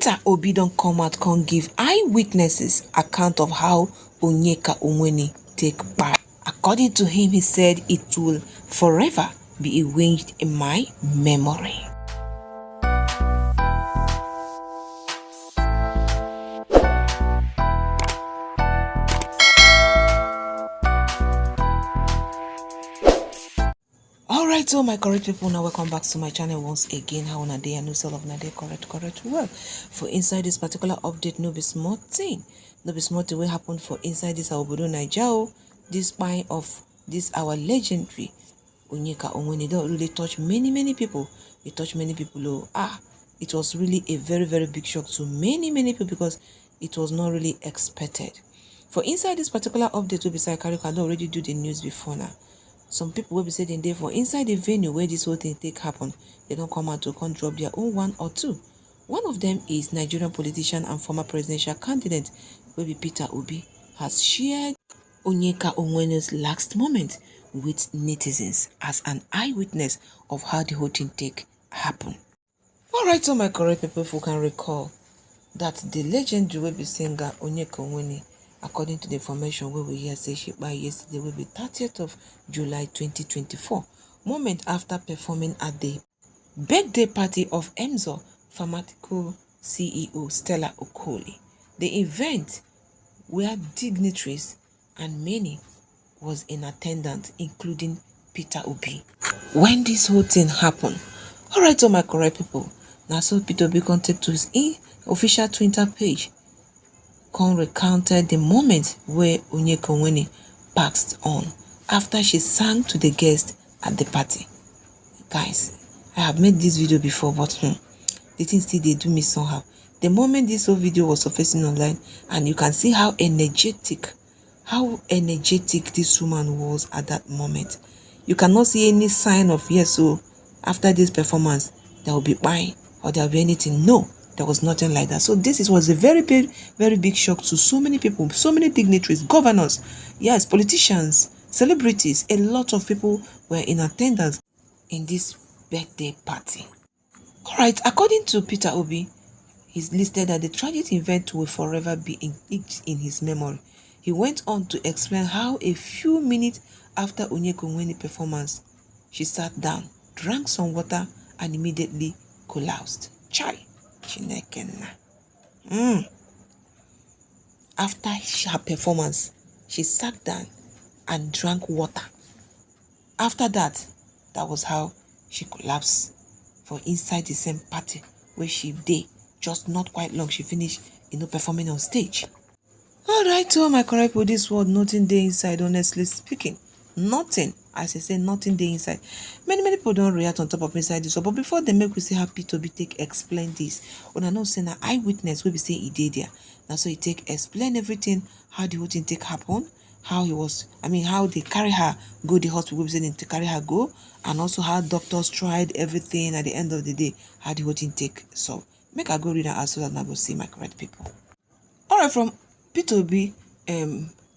Peter Obi don't come out, can't give eyewitnesses account of how Onyeka Onwenu take part. According to him, he said it will forever be erased in my memory. Alright, so my correct people, now welcome back to my channel once again. How on a day, I know all of day correct well. For inside this particular update, no be small thing will happen for inside this our Bodo Naija. This spine of this our legendary Onyeka Onwenu don't really touch many people. It touched many people. It was really a very big shock to many people because it was not really expected. For inside this particular update, we beside Carry can already do the news before now. Some people will be saying there for inside the venue where this whole thing take happen, they don't come out to come drop their own one or two. One of them is Nigerian politician and former presidential candidate, will be Peter Obi, has shared Onyeka Onwenu's last moment with netizens as an eyewitness of how the whole thing take happen. Alright, so my correct people who can recall that the legendary will be singer Onyeka Onwenu, according to the information where we hear say she by yesterday will be 30th of July 2024, moment after performing at the birthday party of Emzo Pharmaceutical CEO Stella Okoli. The event where dignitaries and many was in attendance, including Peter Obi. When this whole thing happened, alright, so my correct people, now so Peter Obi contact to his official Twitter page recounted the moment where Onyeka Onwenu passed on after she sang to the guests at the party. Guys, I have made this video before, but the thing still they do me somehow. The moment this whole video was surfacing online, and you can see how energetic this woman was at that moment. You cannot see any sign of yes, so after this performance there will be buying or there will be anything. No. There was nothing like that. So this was a very big shock to so many people, so many dignitaries, governors, yes, politicians, celebrities. A lot of people were in attendance in this birthday party. Alright, according to Peter Obi, he's listed that the tragic event will forever be etched in his memory. He went on to explain how a few minutes after Onyeka Onwenu's performance, she sat down, drank some water, and immediately collapsed. Chai. After her performance, she sat down and drank water. After that was how she collapsed for inside the same party where she did. Just not quite long, she finished, performing on stage. Alright, so my correct for this word, nothing there inside, honestly speaking. Nothing. As I say, nothing there inside. Many people don't react on top of inside this one. But before they make we say happy to be take explain this. When I know saying an eyewitness will be saying he did there. Now so he take explain everything, how the whole thing take happen, how he was, how they carry her go the hospital, will be saying to carry her go, and also how doctors tried everything at the end of the day, how the whole thing take. So make I go read that as so that I go see my correct people. Alright, from Peter Obi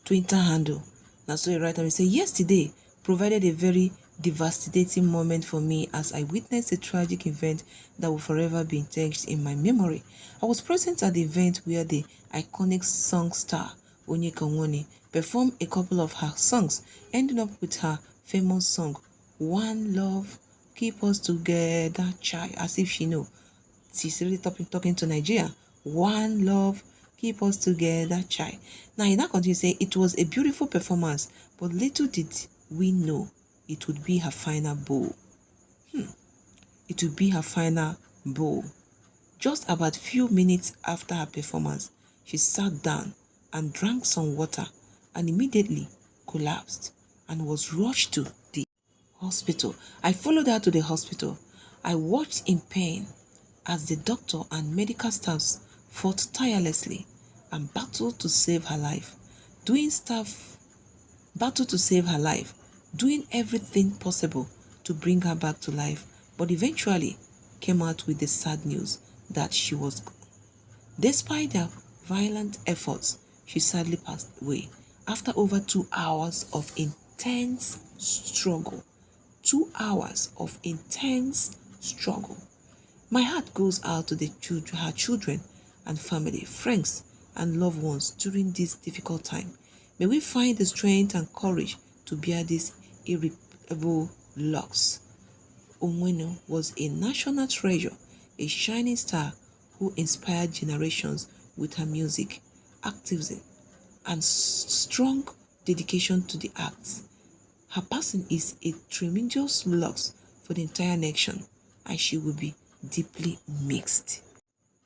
Twitter handle. Now so he write and he say yesterday provided a very devastating moment for me as I witnessed a tragic event that will forever be etched in my memory. I was present at the event where the iconic song star Onyeka Onwenu performed a couple of her songs, ending up with her famous song One Love, Keep Us Together, Chai, as if she know. She's really talking to Nigeria. One Love, Keep Us Together, Chai. Now he now continues to say it was a beautiful performance, but little did we know it would be her final bow. It would be her final bow. Just about few minutes after her performance, she sat down and drank some water and immediately collapsed and was rushed to the hospital. I followed her to the hospital. I watched in pain as the doctor and medical staffs fought tirelessly and battled to save her life. Doing everything possible to bring her back to life, but eventually came out with the sad news that she was gone. Despite their violent efforts, she sadly passed away after over 2 hours of intense struggle. 2 hours of intense struggle. My heart goes out to her children and family, friends, and loved ones during this difficult time. May we find the strength and courage to bear this irreparable loss. Onwenu was a national treasure, a shining star who inspired generations with her music, activism, and strong dedication to the arts. Her passing is a tremendous loss for the entire nation, and she will be deeply mixed.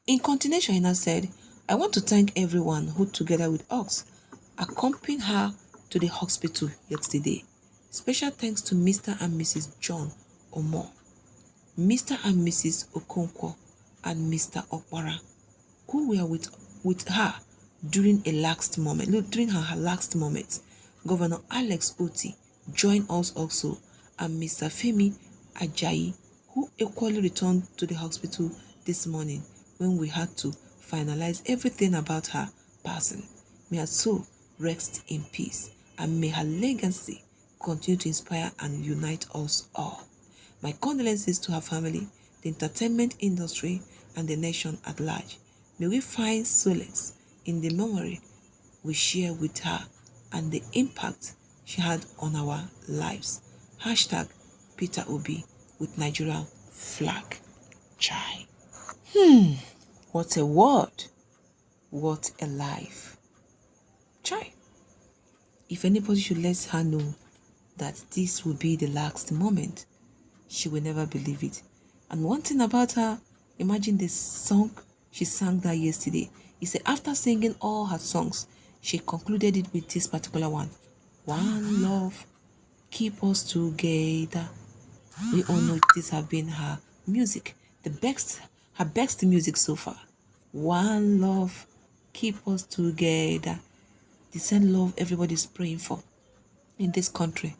In continuation, Hina said, I want to thank everyone who, together with us, accompanied her to the hospital yesterday. Special thanks to Mr. and Mrs. John Omo, Mr. and Mrs. Okonkwo, and Mr. Okwara, who were with her during her last moments. Governor Alex Oti joined us also, and Mr. Femi Ajayi, who equally returned to the hospital this morning when we had to finalize everything about her passing. May her soul rest in peace, and may her legacy continue to inspire and unite us all. My condolences to her family, the entertainment industry, and the nation at large. May we find solace in the memory we share with her and the impact she had on our lives. Hashtag Peter Obi with Nigerian flag. Chai. What a word. What a life. Chai. If anybody should let her know that this will be the last moment, she will never believe it. And one thing about her, imagine the song she sang that yesterday. He said after singing all her songs, she concluded it with this particular one. One love, keep us together. We all know this has been her music, her best music so far. One love, keep us together. The same love everybody's praying for in this country.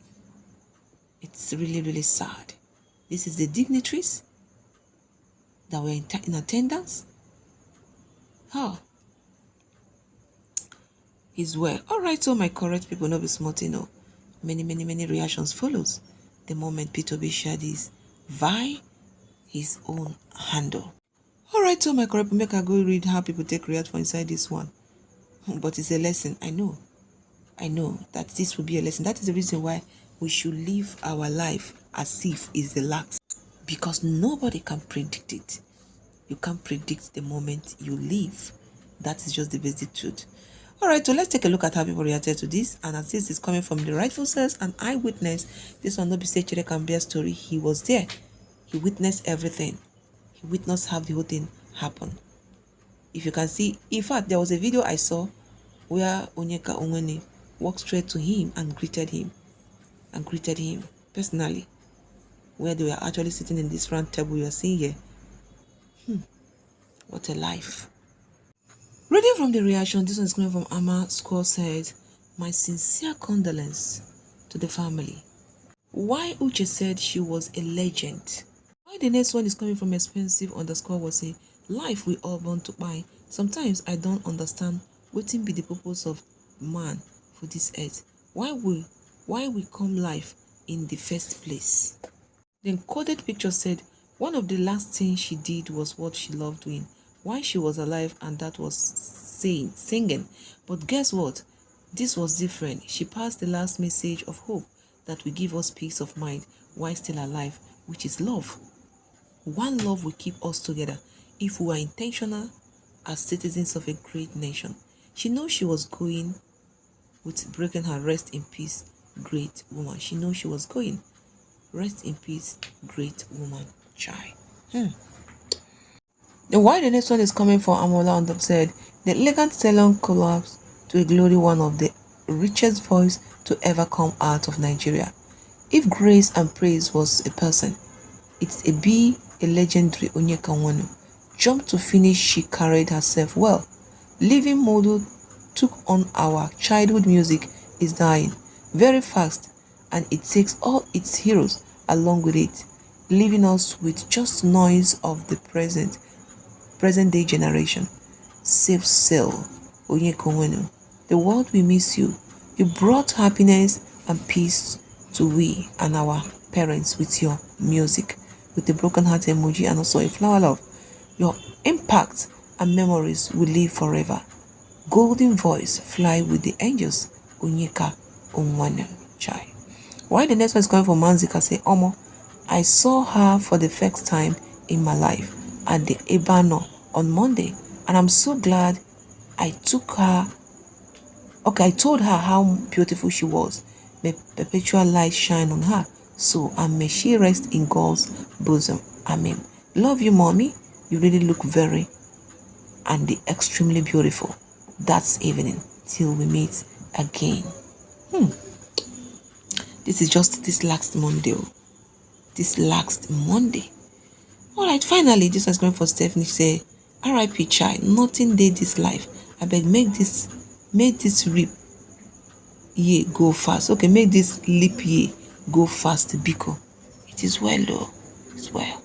It's really, really sad. This is the dignitaries that were in attendance. Oh, his well. All right, so my correct people, no be smart, Many reactions follows the moment Peter B shared this via his own handle. All right, so my correct people, make I go read how people take react for inside this one. But it's a lesson. I know that this will be a lesson. That is the reason why we should live our life as if it's the last, because nobody can predict it. You can't predict the moment you live. That is just the basic truth. All right, so let's take a look at how people reacted to this. And as this is coming from the rightful source and eyewitness, this one not be say Chere can be a story. He was there. He witnessed everything. He witnessed how the whole thing happened. If you can see, in fact, there was a video I saw where Onyeka Onwenu walked straight to him and greeted him personally, where they were actually sitting in this round table you are seeing here. What a life. Reading from the reaction, this one is coming from Amma Score said, my sincere condolence to the family. Why Uche said she was a legend. Why the next one is coming from expensive underscore was say, life we all born to buy. Sometimes I don't understand what be the purpose of man for this earth. Why we come life in the first place. The encoded picture said, one of the last things she did was what she loved doing while she was alive, and that was singing. But guess what? This was different. She passed the last message of hope that will give us peace of mind while still alive, which is love. One love will keep us together if we are intentional as citizens of a great nation. She knows she was going with breaking her. Rest in peace, great woman. She knows she was going. Rest in peace, great woman. Chai. And why the next one is coming from Amola on the said, the elegant salon collapsed to a glory, one of the richest voice to ever come out of Nigeria. If grace and praise was a person, it's a legendary Onyeka Onwenu. Jumped to finish, she carried herself well. Living model took on our childhood music is dying very fast, and it takes all its heroes along with it, leaving us with just noise of the present day generation. Safe sail, Onyeka Onwenu. The world will miss you. You brought happiness and peace to we and our parents with your music, with the broken heart emoji and also a flower love. Your impact and memories will live forever. Golden voice, fly with the angels. Onyeka, Onwenu, Chai. While the next one is coming from Manzika, say, Omo, I saw her for the first time in my life at the Ebano on Monday, and I'm so glad I took her. Okay, I told her how beautiful she was. May perpetual light shine on her. So, and may she rest in God's bosom. Amen. Love you, mommy. You really look very and the extremely beautiful. That's evening. Till we meet again. This is just this last Monday. This last Monday. Alright, finally, this was going for Stephanie. Say, R.I.P. child, nothing did this life. I beg, make this leap year go fast. Okay, make this leap year go fast, Biko. It is well, though. It's well.